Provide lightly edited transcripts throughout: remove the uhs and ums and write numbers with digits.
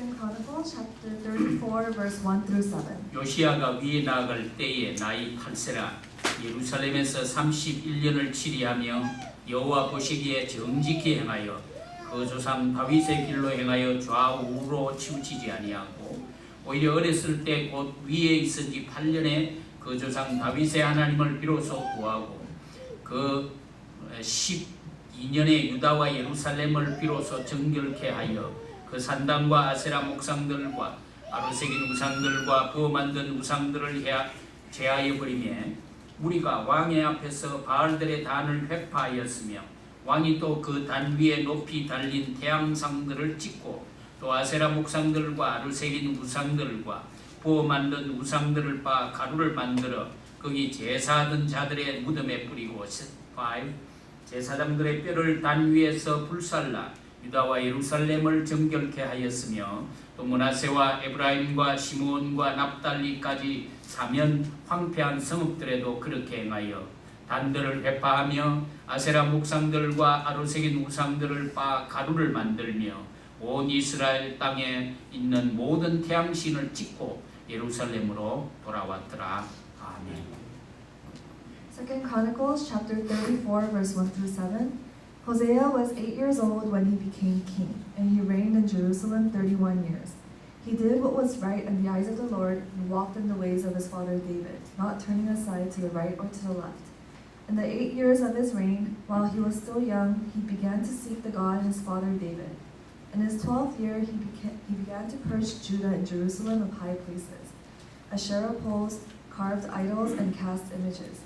Second Chronicles chapter 34 verse 1 through 7. 요시야가 위에 나아갈 때에 나이 8세라 예루살렘에서 31년을 치리하며 여호와 보시기에 정직히 행하여 그 조상 다윗의 길로 행하여 좌우로 치우치지 아니하고 오히려 어렸을 때 곧 위에 있은 지 8년에 그 조상 다윗의 하나님을 비로소 구하고 그 12년에 유다와 예루살렘을 비로소 정결케 하여 그 산당과 아세라 목상들과 아로새긴 우상들과 부어 만든 우상들을 제하여 버리매 무리가 왕의 앞에서 바알들의 단을 회파하였으며 왕이 또 그 단 위에 높이 달린 태양상들을 찍고 또 아세라 목상들과 아로새긴 우상들과 부어 만든 우상들을 빻아 가루를 만들어 거기 제사하던 자들의 무덤에 뿌리고 5. 제사장들의 뼈를 단 위에서 불살라 유다와 예루살렘을 정결케 하였으며 또 므낫세와 에브라임과 시므온과 납달리까지 사면 황폐한 성읍들에도 그렇게 행하여 단들을 회파하며 아세라 목상들과 아로새긴 우상들을 빻아 가루를 만들며 온 이스라엘 땅에 있는 모든 태양신을 찍고 예루살렘으로 돌아왔더라. 아멘. Second Chronicles chapter 34 verse 1 through 7. Hosea was 8 years old when he became king, and he reigned in Jerusalem 31 years. He did what was right in the eyes of the Lord and walked in the ways of his father David, not turning aside to the right or to the left. In the 8 years of his reign, while he was still young, he began to seek the God of his father David. In his 12th year, he began to purge Judah and Jerusalem of high places, Asherah poles, carved idols, and cast images.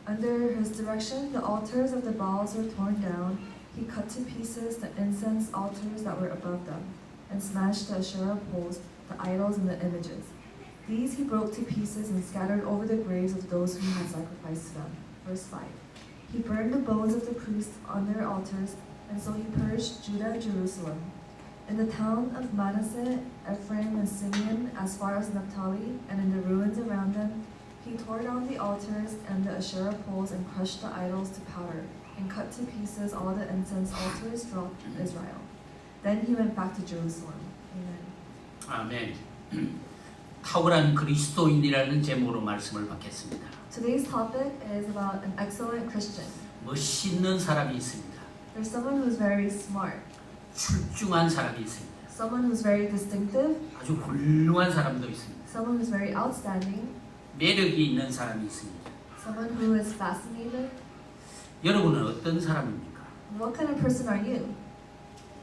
Under his direction, the altars of the Baals were torn down. He cut to pieces the incense altars that were above them, and smashed the Asherah poles, the idols, and the images. These he broke to pieces and scattered over the graves of those who had sacrificed to them. Verse 5. He burned the bones of the priests on their altars, and so he purged Judah and Jerusalem. In the town of Manasseh, Ephraim, and Simeon, as far as Naphtali, and in the ruins around them, he tore down the altars and the Asherah poles and crushed the idols to powder, and cut to pieces all the incense altars throughout Israel. Then he went back to Jerusalem. Amen. 아멘. 탁월한 그리스도인이라는 제목으로 말씀을 받겠습니다. Today's topic is about an excellent Christian. 멋있는 사람이 있습니다. There's someone who's very smart. 출중한 사람이 있습니다. Someone who's very distinctive. 아주 훌륭한 사람도 있습니다. Someone who's very outstanding. 매력이 있는 사람이 있습니다. Someone who is fascinated. 여러분은 어떤 사람입니까? What kind of person are you?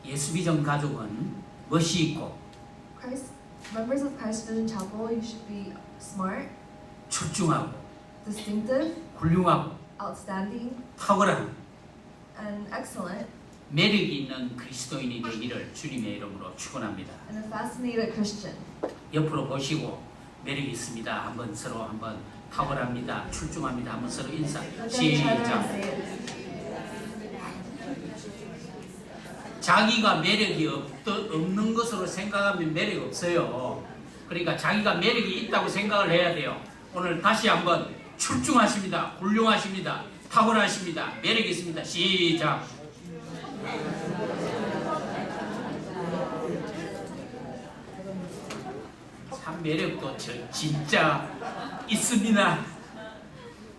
예수비전 가족은 멋이 있고 Members of Christ Vision Chapel, you should be smart, 출중하고 distinctive, 훌륭하고 outstanding, 탁월한 and excellent, 매력이 있는 그리스도인이 되기를 주님의 이름으로 축원합니다. and a fascinated Christian. 옆으로 보시고 매력이 있습니다. 한번 서로 한번 탁월합니다. 출중합니다. 한번 서로 인사. 시작. 자기가 매력이 없는 것으로 생각하면 매력이 없어요. 그러니까 자기가 매력이 있다고 생각을 해야 돼요. 오늘 다시 한번 출중하십니다. 훌륭하십니다. 탁월하십니다. 매력이 있습니다. 시작. 참 매력도 진짜 있습니다.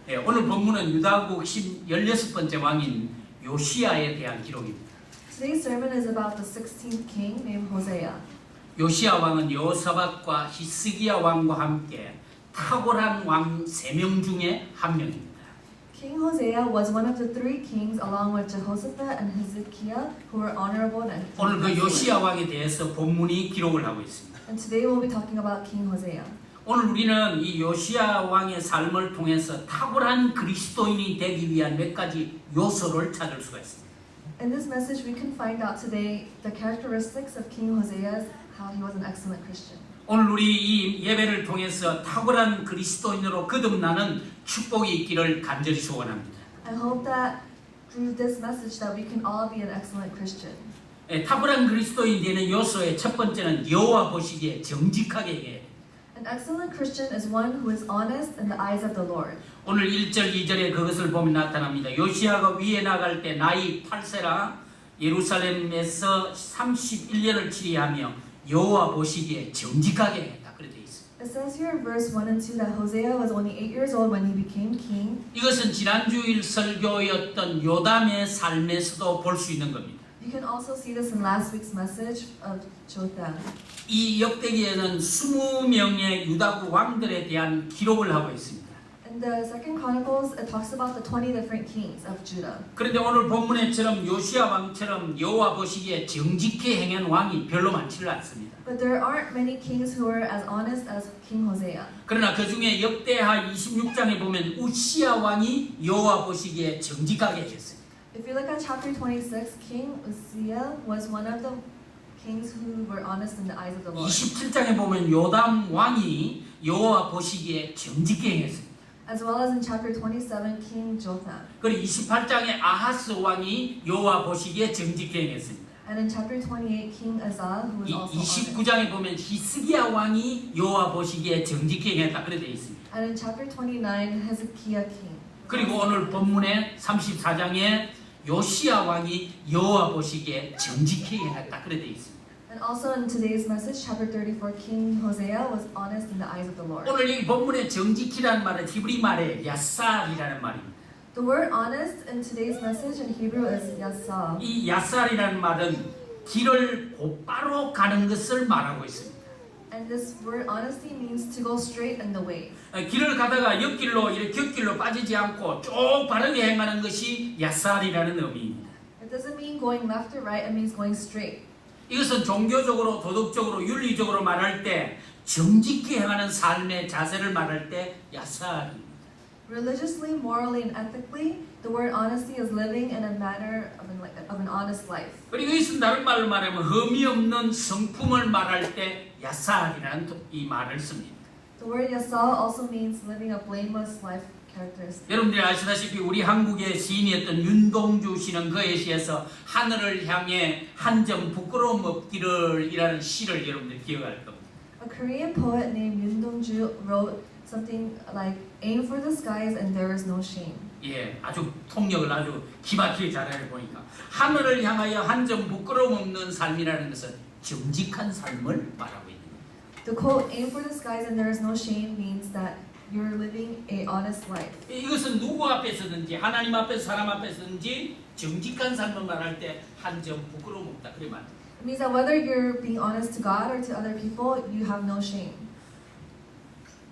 네, 오늘 본문은 유다국 16번째 왕인 요시야에 대한 기록입니다. Today's sermon is about the 16th king named Hosea. 요시야 왕은 여호사밧과 히스기야 왕과 함께 탁월한 왕 3명 중에 한 명입니다. King Hosea was one of the 3 kings along with Jehoshaphat and Hezekiah who were honorable and 오늘 그 요시야 왕에 대해서 본문이 기록을 하고 있습니다. And today we'll be talking about King Hosea. 오늘 우리는 이 요시야 왕의 삶을 통해서 탁월한 그리스도인이 되기 위한 몇 가지 요소를 찾을 수가 있습니다. In this message, we can find out today the characteristics of King Hosea, how he was an excellent Christian. 오늘 우리 이 예배를 통해서 탁월한 그리스도인으로 거듭나는 축복이 있기를 간절히 소원합니다. I hope that through this message that we can all be an excellent Christian. 탁월한 그리스도인이 되는 요소의 첫 번째는 여호와 보시기에 정직하게 해야 됩니다. An excellent Christian is one who is honest in the eyes of the Lord. 오늘 1절 2절에 그것을 보면 나타납니다. 요시야가 위에 나갈 때 나이 8세라 예루살렘에서 31년을 치리하며 여호와 보시기에 정직하게 했다. 그래 돼 있습니다. It says here in verse 1 and 2 that Hosea was only 8 years old when he became king. 이것은 지난주일 설교였던 요담의 삶에서도 볼 수 있는 겁니다. You can also see this in last week's message of Jotham. 이 역대기에는 20명의 유다국 왕들에 대한 기록을 하고 있습니다. In the Second Chronicles, it talks about the 20 different kings of Judah. 그런데 오늘 본문에처럼 요시야 왕처럼 여호와 보시기에 정직히 행한 왕이 별로 많지를 않습니다. But there aren't many kings who are as honest as King Hosea. 그러나 그 중에 역대하 26장에 보면 우시야 왕이 여호와 보시기에 정직하게 했습니다. If you look at chapter 26, King Uzziah was one of the kings who were honest in the eyes of the Lord. 27장에 보면 요담 왕이 여호와 보시기에 정직히 행했습니다. As well as in chapter 27, King Jotham. 그리고 28장에 아하스 왕이 여호와 보시기에 정직히 행했습니다. And in chapter 28, King Azaz, who was also honest. 29장에 보면 히스기야 왕이 여호와 보시기에 정직히 행했다. 그래 돼 있습니다. And in chapter 29, Hezekiah king. 그리고 오늘 본문의 34장에 요시야 왕이 여호와 보시기에 정직히 행했다. 그래 돼 있습니다. And also in today's message, chapter 34, King Hosea was honest in the eyes of the Lord. 오늘 이 본문의 정직이라는 말은 히브리 말에 야살이라는 말입니다. The word honest in today's message in Hebrew is yasab. 이 야살이라는 말은 길을 곧바로 가는 것을 말하고 있습니다. And this word honesty means to go straight in the way. 길을 가다가 옆길로 이렇게 곁길로 빠지지 않고 쭉 바르게 행하는 것이 야살이라는 의미입니다. It doesn't mean going left or right, it means going straight. 이것은 종교적으로, 도덕적으로, 윤리적으로 말할 때 정직히 행하는 삶의 자세를 말할 때 야살입니다. Religiously, morally, and ethically, the word honesty is living in a manner of an honest life. 그리고 이것은 다른 말로 말하면 흠이 없는 성품을 말할 때 야살이라는 이 말을 씁니다. The word yasal also means living a blameless life characteristic. 여러분들이 아시다시피 우리 한국의 시인이었던 윤동주 씨는 그의 시에서 하늘을 향해 한 점 부끄러움 없기를 이라는 시를 여러분들이 기억할 겁니다. A Korean poet named Yoon Dong-ju wrote something like, "Aim for the skies and there is no shame." 예, 아주 통역을 아주 기막히게 잘해 보니까 하늘을 향하여 한 점 부끄러움 없는 삶이라는 것은 정직한 삶을 말하고 있는 겁니다. The quote, "Aim for the skies and there is no shame," means that you're living a honest life. 이것은 누구 앞에서든지 하나님 앞에서 사람 앞에서든지 정직한 삶을 말할 때 한 점 부끄러움 없다 그래 말입니다. It means that whether you're being honest to God or to other people, you have no shame.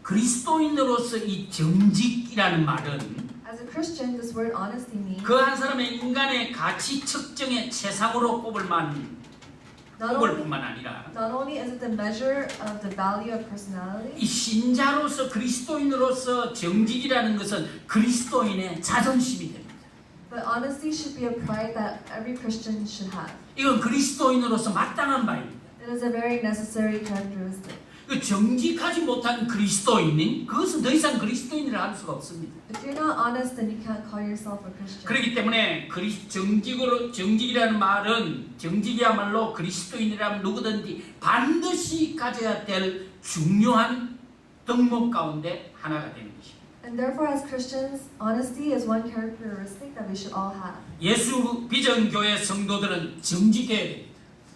그리스도인으로서 이 정직이라는 말은 As a Christian, this word honesty means 그 한 사람의 인간의 가치 측정의 최상으로 꼽을 뿐만 아니라 not only is it the measure of the value of personality, 이 신자로서 그리스도인으로서 정직이라는 것은 그리스도인의 자존심이 됩니다. but honesty should be a pride that every Christian should have. 이건 그리스도인으로서 마땅한 바입니다. It is a very necessary characteristic. 그 정직하지 못한 그리스도인인 그것은 더 이상 그리스도인이라 할 수가 없습니다. If you're not honest, then you can't call yourself a Christian. 그렇기 때문에 정직이라는 말은 정직이야말로 그리스도인이라면 누구든지 반드시 가져야 될 중요한 덕목 가운데 하나가 되는 것입니다. And therefore, as Christians, honesty is one characteristic that we should all have. 예수 비전 교회 성도들은 정직해야 됩니다.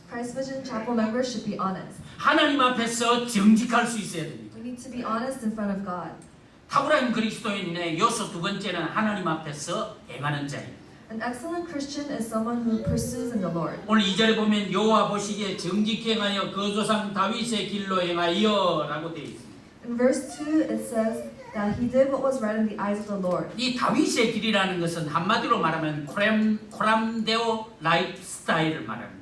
Christ Vision Chapel members should be honest. 하나님 앞에서 정직할 수 있어야 됩니다. We need to be honest in front of God. 탁월한 그리스도인의 요소 두 번째는 하나님 앞에서 행하는 자입니다. An excellent Christian is someone who pursues in the Lord. 오늘 2절에 보면 여호와 보시기에 정직히 행하여 그 조상 다윗의 길로 행하여 라고 되어 있습니다. In verse 2, it says that he did what was right in the eyes of the Lord. 이 다윗의 길이라는 것은 한마디로 말하면 코람데오 라이프 스타일을 말합니다.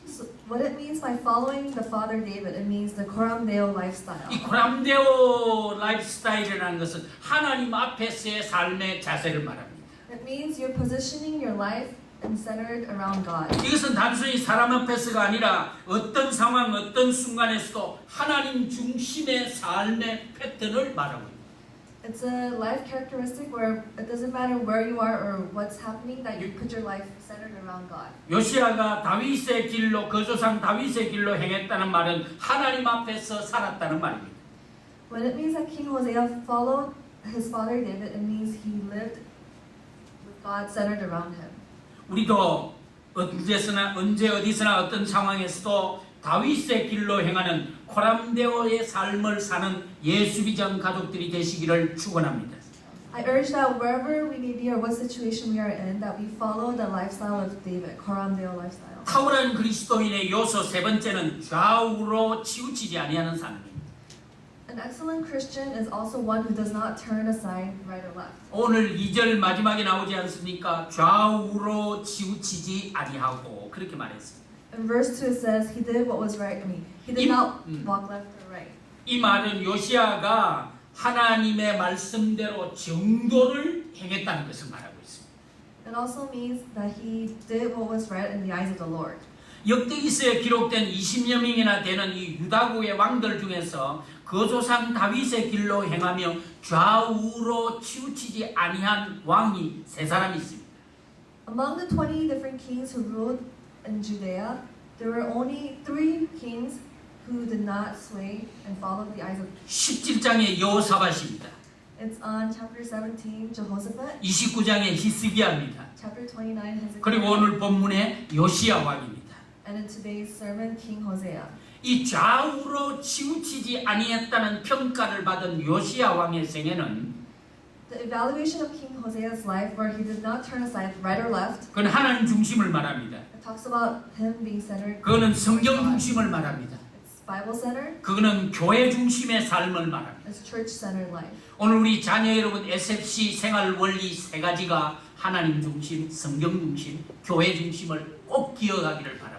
So what it means by following the father David, it means the Coram Deo lifestyle. 이 코람데오 라이프 스타일이라는 것은 하나님 앞에서의 삶의 자세를 말합니다. It means you're positioning your life and centered around God. 이것은 단순히 사람 앞에서가 아니라 어떤 상황, 어떤 순간에서도 하나님 중심의 삶의 패턴을 말하고 있습니다. It's a life characteristic where it doesn't matter where you are or what's happening, that you put your life centered around God. 요시아가 다윗의 길로 그 조상 다윗의 길로 행했다는 말은 하나님 앞에서 살았다는 말입니다. When it means that King Hosea followed his father David, it means he lived with God centered around him. 우리도 언제 어디서나 어떤 상황에서도 다윗의 길로 행하는 코람데오의 삶을 사는 예수비전 가족들이 되시기를 축원합니다. I urge that wherever we may be or what situation we are in, that we follow the lifestyle of David, Coram Deo lifestyle. 탁월한 그리스도인의 요소 세 번째는 좌우로 치우치지 아니하는 삶입니다. An excellent Christian is also one who does not turn aside right or left. 오늘 2절 마지막에 나오지 않습니까? 좌우로 치우치지 아니하고 그렇게 말했습니다. In verse 2 it says, he did what was right. He did not walk left or right. 이 말은 요시아가 하나님의 말씀대로 정도를 행했다는 것을 말하고 있습니다. It also means that he did what was right in the eyes of the Lord. 역대기서에 기록된 20여 명이나 되는 이 유다국의 왕들 중에서 거조상 다윗의 길로 행하며 좌우로 치우치지 아니한 왕이 세 사람이 있습니다. Among the 20 different kings who ruled in Judea, there were only 3 kings who did not sway and follow the eyes of. 17장의 여호사밧입니다. It's on chapter 17, Jehoshaphat. 29장의 히스기야입니다. Chapter 29, Hezekiah. 그리고 오늘 본문의 요시야 왕입니다. And in today's sermon, King Hosea. 이 좌우로 치우치지 아니했다는 평가를 받은 요시야 왕의 생애는 The evaluation of King Hosea's life, where he did not turn aside right or left, 그건 하나님 중심을 말합니다. it talks about him being centered. 그거는 성경 중심을 말합니다. It's Bible-centered. 그거는 교회 중심의 삶을 말합니다. It's church-centered life. 오늘 우리 자녀 여러분 SFC 생활 원리 세 가지가 하나님 중심, 성경 중심, 교회 중심을 꼭 기억하기를 바랍니다.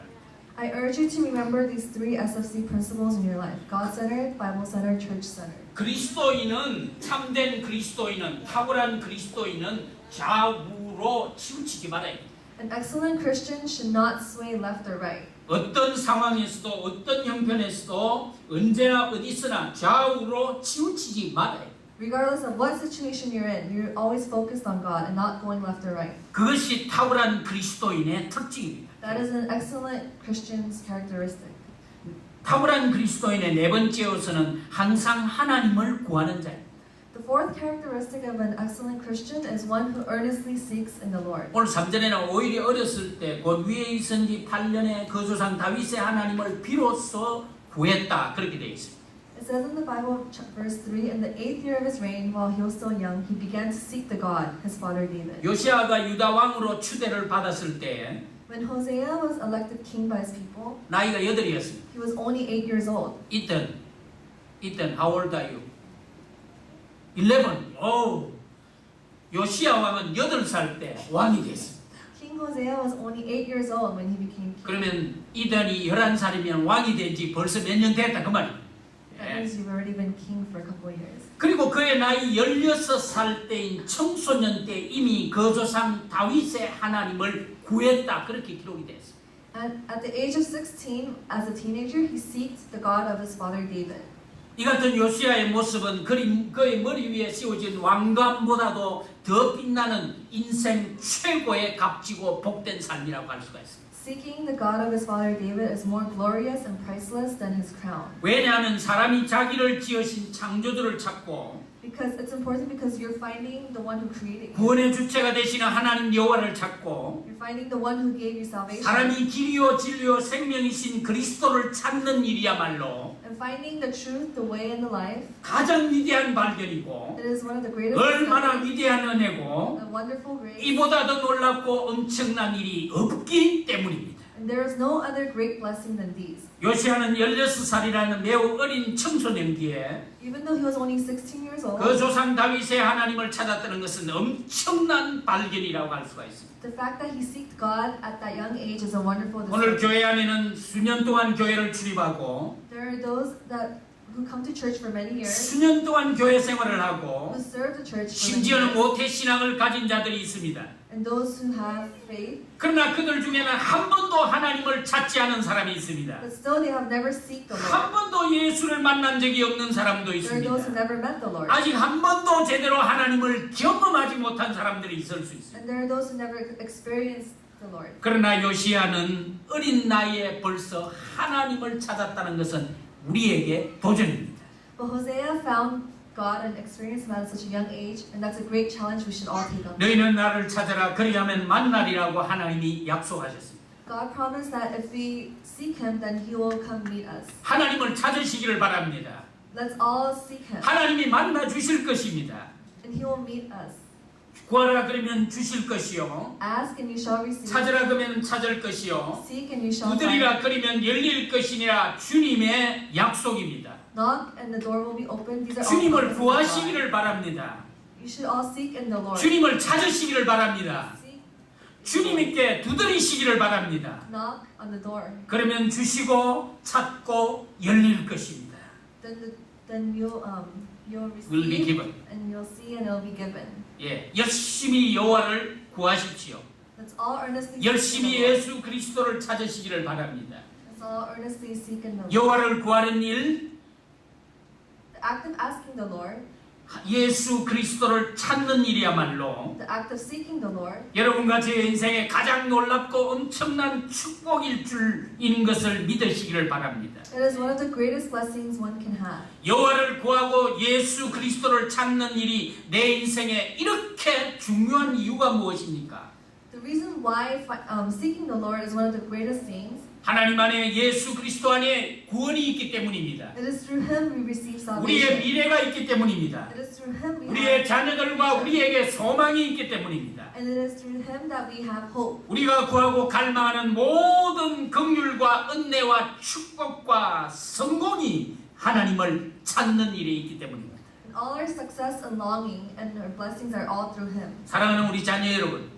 I urge you to remember these 3 SFC principles in your life: God-centered, Bible-centered, church-centered. 그리스도인은 참된 그리스도인은 탁월한 그리스도인은 좌우로 치우치지 말아야 합니다. An excellent Christian should not sway left or right. 어떤 상황에서도 어떤 형편에서도 언제나 어디서나 좌우로 치우치지 말아야 합니다. Regardless of what situation you're in, you're always focused on God and not going left or right. 그것이 탁월한 그리스도인의 특징입니다. That is an excellent Christian's characteristic. 탁월한 그리스도인의 네 번째 요소는 항상 하나님을 구하는 자입니다. The fourth characteristic of an excellent Christian is one who earnestly seeks in the Lord. 오늘 3절에는 오히려 어렸을 때 곧 위에 있은 지 8년의 거조상 다윗의 하나님을 비로소 구했다 그렇게 되어 있습니다. It says in the Bible, verse 3, in the 8th year of his reign, while he was still young, he began to seek the God, his father David. 요시아가 유다 왕으로 추대를 받았을 때 When Hosea was elected king by his people, 나이가 8이었습니다. he was only 8 years old. 이땐 how old are you? 11. 오, 요시아 왕은 8살 때 왕이 됐습니다. King Hosea was only 8 years old when he became king. 그러면 이단이 11살이면 왕이 된 지 벌써 몇 년 됐다 그 말이에요. That means you've already been king for a couple of years. 그리고 그의 나이 16살 때인 청소년 때 이미 거조상 다윗의 하나님을 구했다 그렇게 기록이 됐습니다. And at the age of 16, as a teenager, he sought the God of his father David. 이 같은 요시아의 모습은 그의 머리 위에 씌워진 왕관보다도 더 빛나는 인생 최고의 값지고 복된 삶이라고 할 수가 있습니다. Seeking the God of his father David is more glorious and priceless than his crown. 왜냐하면 사람이 자기를 지으신 창조주를 찾고 Because it's important because you're finding the one who created you. 구원의 주체가 되시는 하나님 여호와를 찾고 You're finding the one who gave you salvation. 사람이 길이요 진리요 생명이신 그리스도를 찾는 일이야말로 And finding the truth, the way, and the life. 가장 위대한 발견이고 It is one of the greatest 얼마나 discoveries, 위대한 은혜고 a wonderful grace. 이보다 더 놀랍고 엄청난 일이 없기 때문입니다. And there is no other great blessing than these. 요시아는 16살이라는 매우 어린 청소년기에 Even though he was only 16 years old, 그 조상 다윗의 하나님을 찾았다는 것은 엄청난 발견이라고 할 수가 있습니다. the fact that he sought God at that young age is a wonderful 오늘 discovery. 교회 안에는 수년 동안 교회를 출입하고 There are those who come to church for many years, 수년 동안 교회 생활을 하고 who serve the church for many 심지어는 years, 모태 신앙을 가진 자들이 있습니다. and those who have faith, 그러나 그들 중에는 한 번도 하나님을 찾지 않은 사람이 있습니다. but still they have never sought the 한 Lord. 번도 예수를 만난 적이 없는 사람도 There are those who 있습니다. never met the Lord. 아직 한 번도 제대로 하나님을 경험하지 못한 사람들이 있을 수 있습니다. And there are those who never experienced the Lord. 그러나 요시아는 어린 나이에 벌써 하나님을 찾았다는 것은 우리에게 도전입니다. But Hosea found God and experienced Him at such a young age, and that's a great challenge we should all take up. 너희는 나를 찾아라 그리하면 만나리라고 하나님이 약속하셨습니다. God promised that if we seek Him, then He will come meet us. 하나님을 찾으시기를 바랍니다. Let's all seek Him, 하나님이 만나 주실 것입니다. and He will meet us. 구하라 그러면 주실 것이요. Ask and you shall receive. 찾으라 그러면 찾을 것이요. Seek and you shall find. 두드리라 그러면 열릴 것이니라 주님의 약속입니다. Knock and the door will be opened. These are all 주님을 promises of God. 구하시기를 바랍니다. You should all seek in the Lord. 주님을 찾으시기를 바랍니다. Seek, 주님께 두드리시기를 바랍니다. knock on the door. 그러면 주시고 찾고 열릴 것입니다. Then you'll Will be receive given. and you'll see and it'll be given. 예, 열심히 여호와를 구하십시오. Let's all earnestly 열심히 seek the Lord. 예수 그리스도를 찾으시기를 바랍니다. Let's all earnestly seek in the Lord. 여호와를 구하는 일, The act of asking the Lord, 예수 그리스도를 찾는 일이야말로 the act of seeking the Lord, 여러분과 제 인생에 가장 놀랍고 엄청난 축복일 줄인 것을 믿으시기를 바랍니다. it is one of the greatest blessings one can have. 여호와를 구하고 예수 그리스도를 찾는 일이 내 인생에 이렇게 중요한 이유가 무엇입니까? The reason why seeking the Lord is one of the greatest things, 하나님 안에 예수 그리스도 안에 구원이 있기 때문입니다. it is through Him we receive 우리의 salvation. 미래가 있기 때문입니다. It is through Him we 우리의 have 자녀들과 future. 우리에게 소망이 있기 때문입니다. And it is through Him that we have hope. 우리가 구하고 갈망하는 모든 긍휼과 은혜와 축복과 성공이 하나님을 찾는 일에 있기 때문입니다. And all our success and longing and our blessings are all through Him. 사랑하는 우리 자녀 여러분,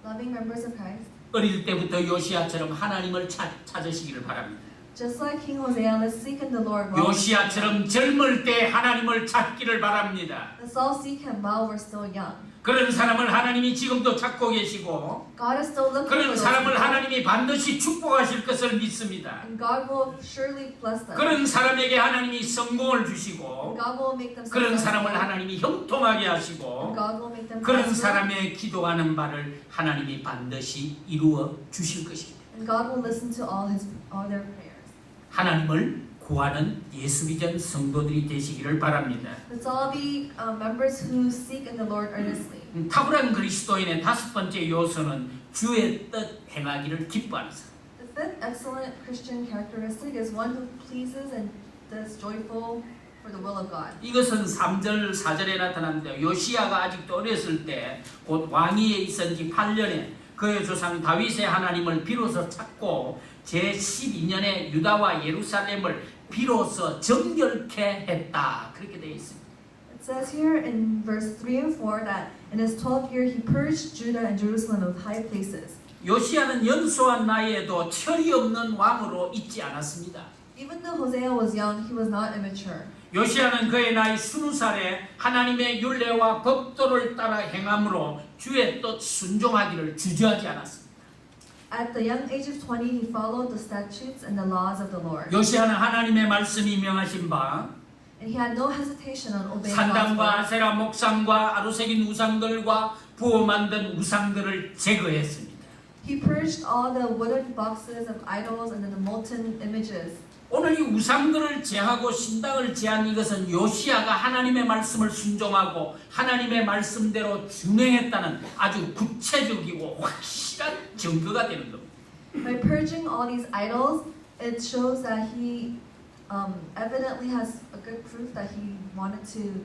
Loving members of Christ, 어릴 때부터 요시야처럼 하나님을 찾으시기를 바랍니다. just like King Hosea, let's seek in the Lord while 요시야처럼 젊을 때 하나님을 찾기를 바랍니다. let's all seek Him while we're still young. 그런 사람을 하나님이 지금도 찾고 계시고 God is still looking for 그런 those 사람을 people, 하나님이 반드시 축복하실 것을 믿습니다. and God will surely bless them. 그런 사람에게 하나님이 성공을 And 주시고 God will make them 그런 successful. 사람을 하나님이 형통하게 And 하시고 God will make them 그런 prosper. 사람의 기도하는 바를 하나님이 반드시 이루어 주실 것입니다. And God will listen to all their prayers. 하나님을 구하는 예수 믿은 성도들이 되시기를 바랍니다. Let's all be members who seek in the Lord earnestly. 탁월한 그리스도인의 다섯 번째 요소는 주의 뜻 행하기를 기뻐하는 사람. The fifth excellent Christian characteristic is one who pleases and is joyful for the will of God. 이것은 3절 4절에 나타납니다. 요시야가 아직도 어렸을 때 곧 왕위에 있은 지 8년에 그의 조상 다윗의 하나님을 비로소 찾고 제12년에 유다와 예루살렘을 비로소 정결케 했다. 그렇게 되어 있습니다. It says here in verse 3 and 4 that in his 12th year he purged Judah and Jerusalem of high places. 요시야는 연소한 나이에도 철이 없는 왕으로 있지 않았습니다. Even though Hosea was young, he was not immature. 요시야는 그의 나이 20살에 하나님의 율례와 법도를 따라 행함으로 주의 뜻 순종하기를 주저하지 않았습니다. At the young age of 20, he followed the statutes and the laws of the Lord. 요시야는 하나님의 말씀이 명하신 바 And he had no hesitation on obeying God's 산당과 word. 아세라 목상과 아루새긴 우상들과 부어 만든 우상들을 제거했습니다. He purged all the wooden boxes of idols and then the molten images. 오늘 이 우상들을 제하고 신당을 제한 이것은 요시야가 하나님의 말씀을 순종하고 하나님의 말씀대로 준행했다는 아주 구체적이고 확실한 증거가 되는 겁니다. By purging all these idols, it shows that he evidently has a good proof that he wanted to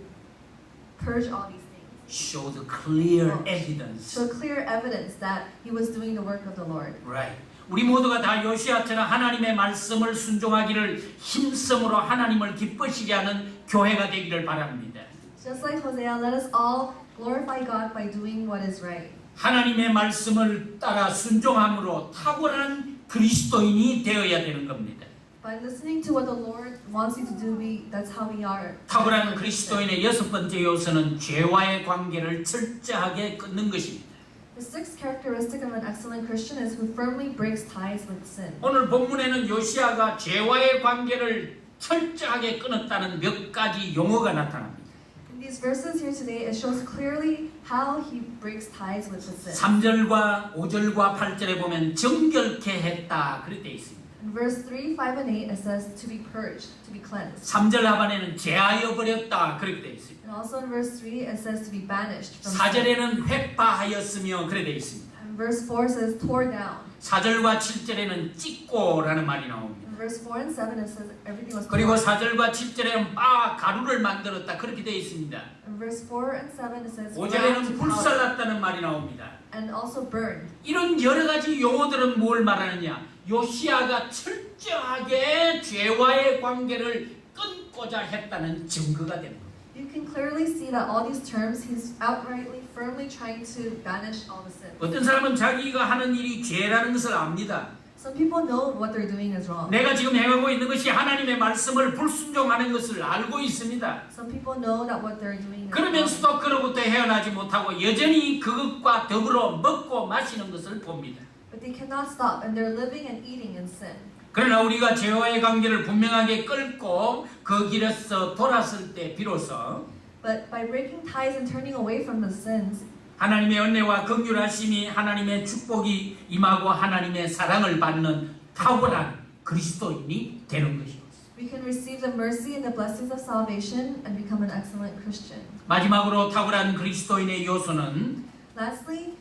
purge all these things. Show the clear evidence. So clear evidence that he was doing the work of the Lord. Right. 우리 모두가 다 요시야처럼 하나님의 말씀을 순종하기를 힘쓰므로 하나님을 기쁘시게 하는 교회가 되기를 바랍니다. Just like Hosea, let us all glorify God by doing what is right. 하나님의 말씀을 따라 순종함으로 탁월한 그리스도인이 되어야 되는 겁니다. By listening to what the Lord wants you to do, that's how we are. 탁월한 그리스도인의 여섯 번째 요소는 죄와의 관계를 철저하게 끊는 것입니다. The sixth characteristic of an excellent Christian is who firmly breaks ties with sin. 오늘 본문에는 요시야가 죄와의 관계를 철저하게 끊었다는 몇 가지 용어가 나타납니다. In these verses here today, it shows clearly how he breaks ties with the sin. 3절과 5절과 8절에 보면 정결케 했다 그렇게 되어 있습니다. In verse 3, 5, and 8, it says to be purged, to be cleansed. 3절 하반에는 제하여 버렸다 그렇게 되어 있습니다. And also in verse 3, it says to be banished from sin. 4절에는 획파하였으며 그렇게 되어 있습니다. And verse 4 says tore down. 4절과 7절에는 찢고라는 말이 나옵니다. In verse 4 and 7 it says everything was 그리고 corrupt. 4절과 7절에는 가루를 만들었다 그렇게 되어 있습니다. In verse 4 and 7 it says ground 5절에는 to powder 불살랐다는 말이 나옵니다. and also burned. 이런 여러 가지 용어들은 뭘 말하느냐? 요시야가 철저하게 죄와의 관계를 끊고자 했다는 증거가 됩니다. You can clearly see that all these terms he's outrightly, firmly trying to banish all the sin. 어떤 사람은 자기가 하는 일이 죄라는 것을 압니다. Some people know what they're doing is wrong. 내가 지금 행하고 있는 것이 하나님의 말씀을 불순종하는 것을 알고 있습니다. Some people know that what they're doing is wrong. 그러면서도 그로부터 헤어나지 못하고 여전히 그것과 더불어 먹고 마시는 것을 봅니다. But they cannot stop and they're living and eating in sin. 그러나 우리가 죄와의 관계를 분명하게 끊고 그 길에서 돌았을 때 비로소 But by breaking ties and turning away from the sins, 하나님의 은혜와 긍휼하심이 하나님의 축복이 임하고 하나님의 사랑을 받는 탁월한 그리스도인이 되는 것이었습니다. we can receive the mercy and the blessings of salvation and become an excellent Christian. 마지막으로 탁월한 그리스도인의 요소는 Lastly,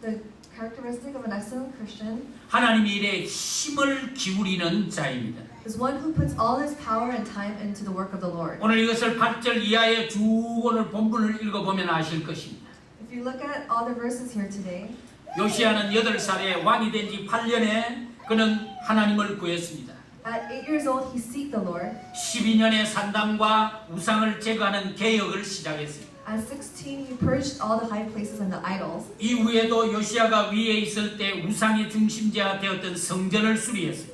the characteristic of an excellent Christian 하나님의 일에 힘을 기울이는 자입니다. is one who puts all his power and time into the work of the Lord. 오늘 이것을 8절 이하의 쭉 오늘 본문을 읽어보면 아실 것입니다. If you look at all the verses here today, 요시야는 8살에 왕이 된 지 8년에 그는 하나님을 구했습니다. at 8 years old he sought the Lord. 12년에 산당과 우상을 제거하는 개혁을 시작했습니다. At 16 he purged all the high places and the idols. 이후에도 요시야가 위에 있을 때 우상의 중심지가 되었던 성전을 수리했습니다.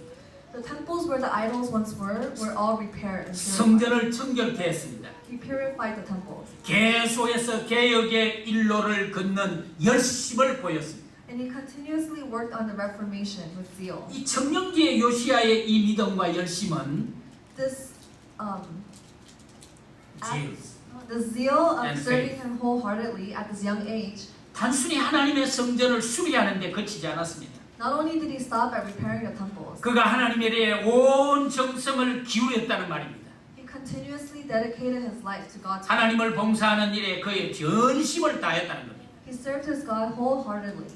The temples where the idols once were all repaired and purified. 성전을 청결케 했습니다. He purified the temples. 계속해서 개혁의 일로를 걷는 열심을 보였습니다. And he continuously worked on the Reformation with zeal. 이 청년기의 요시야의 이 믿음과 열심은 This zeal. the zeal of And serving faith. him wholeheartedly at this young age, 단순히 하나님의 성전을 수리하는 데 그치지 않았습니다. not only did he stop at repairing the temples, 그가 하나님에 대해 온 정성을 기울였다는 말입니다. he continuously dedicated his life to God's will. 하나님을 봉사하는 일에 그의 전심을 다했다는 겁니다. He served his God wholeheartedly.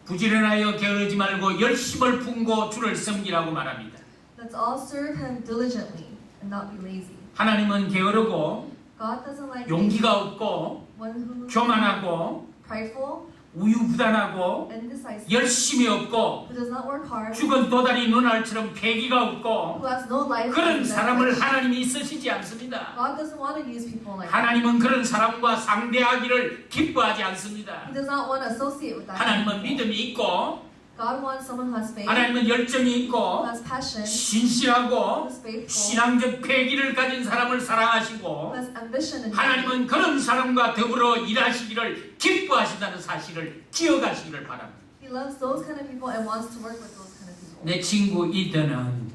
부지런하여 게으르지 말고 열심을 품고 주를 섬기라고 말합니다. Let's all serve him diligently and not be lazy. 하나님은 게으르고 God doesn't like 용기가 없고 one who is 교만하고 prideful, 우유부단하고 indecisive, 열심이 없고 who does not work hard, 죽은 도다리 눈알처럼 패기가 없고 who has no life. 그런 in them. 사람을 하나님이 쓰시지 않습니다. God doesn't want to use people like that. 하나님은 그런 사람과 상대하기를 기뻐하지 않습니다. He does not want to associate with that. 하나님은 믿음이 있고 God wants someone who has faith, 하나님은 열정이 who 있고 has passion, who 신실하고 is faithful, 신앙적 패기를 가진 사람을 who 사랑하시고 has ambition in 하나님은 그런 사람과 더불어 일하시기를 기뻐하신다는 사실을 기억하시기를 바랍니다. He loves those kind of people and wants to work with those kind of people. 내 친구 이든은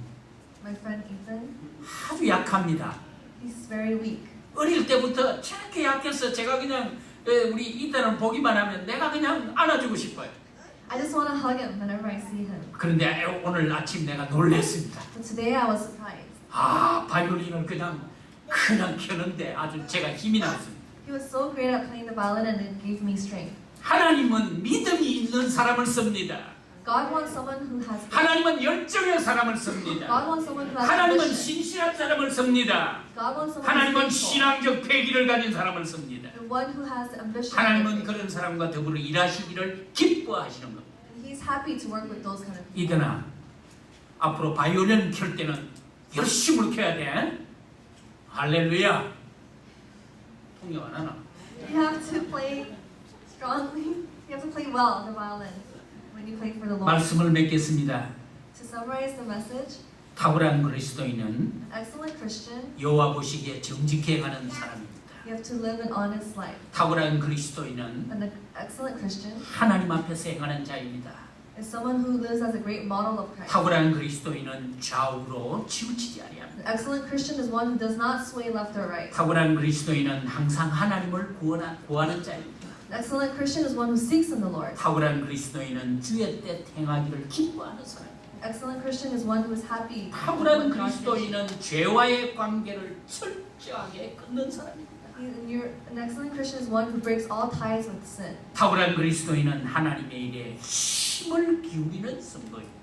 My friend Ethan, 아주 약합니다. he's very weak. 어릴 때부터 저렇게 약해서 제가 그냥 우리 이든을 보기만 하면 내가 그냥 안아주고 싶어요. I just want to hug him whenever I see him. 그런데 오늘 아침 내가 놀랐습니다. But today I was surprised. 바이올린을 그냥 켜는데 아주 제가 힘이 났습니다. He was so great at playing the violin and it gave me strength. 하나님은 믿음이 있는 사람을 씁니다. God wants someone who has faith. 하나님은 열정의 사람을 씁니다. God wants someone who has 하나님은 ambition. 신실한 사람을 씁니다. God wants someone who 하나님은 is faithful. 신앙적 패기를 가진 사람을 씁니다. The one who has ambition. 하나님은 그런 사람과 더불어 일하시기를 기뻐하시는 겁니다. And he's happy to work with those kind of people. 이드나 앞으로 바이올린 켤 때는 열심을 켜야 돼. 할렐루야. 통역 안 하나? You have to play strongly. You have to play well the violin when you play for the Lord. 말씀을 맺겠습니다. To summarize the message, 탁월한 그리스도인은 an excellent Christian, 여호와 보시기에 정직히 행하는 사람입니다. you have to live an honest life. 탁월한 그리스도인은 An excellent Christian 하나님 앞에서 행하는 자입니다. is someone who lives as a great model of Christ. 탁월한 그리스도인은 좌우로 치우치지 아니합니다. An excellent Christian is one who does not sway left or right. 탁월한 그리스도인은 항상 하나님을 구하는 자입니다. An excellent Christian is one who seeks in the Lord. 탁월한 그리스도인은 주의 뜻 행하기를 기뻐하는 사람입니다. An excellent Christian is one who is happy. 탁월한 그리스도인은 죄와의 관계를 철저하게 끊는 사람입니다. An excellent Christian is one who breaks all ties with sin. 탁월한 그리스도인은 하나님의 일에 힘을 기울이는 성도입니다.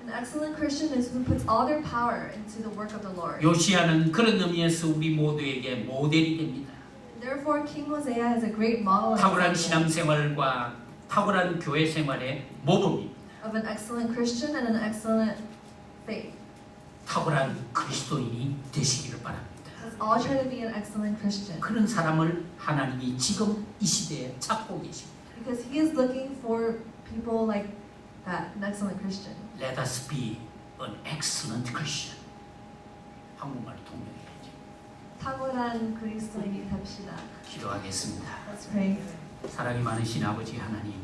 An excellent Christian is who puts all their power into the work of the Lord. 요시야는 그런 의미에서 우리 모두에게 모델이 됩니다. Therefore, King Hosea is a great model 탁월한 신앙생활과 탁월한 교회 생활의 모범입니다. of an excellent Christian and an excellent faith. 탁월한 그리스도인이 되시기를 바랍니다. Let's all try to be an excellent Christian. 그런 사람을 하나님이 지금 이 시대에 찾고 계십니다. Because He is looking for people like that, an excellent Christian. Let us be an excellent Christian. 한국말 통역해야죠. 탁월한 그리스도인이 됩시다. 기도하겠습니다. Let's pray. 사랑이 많으신 아버지 하나님,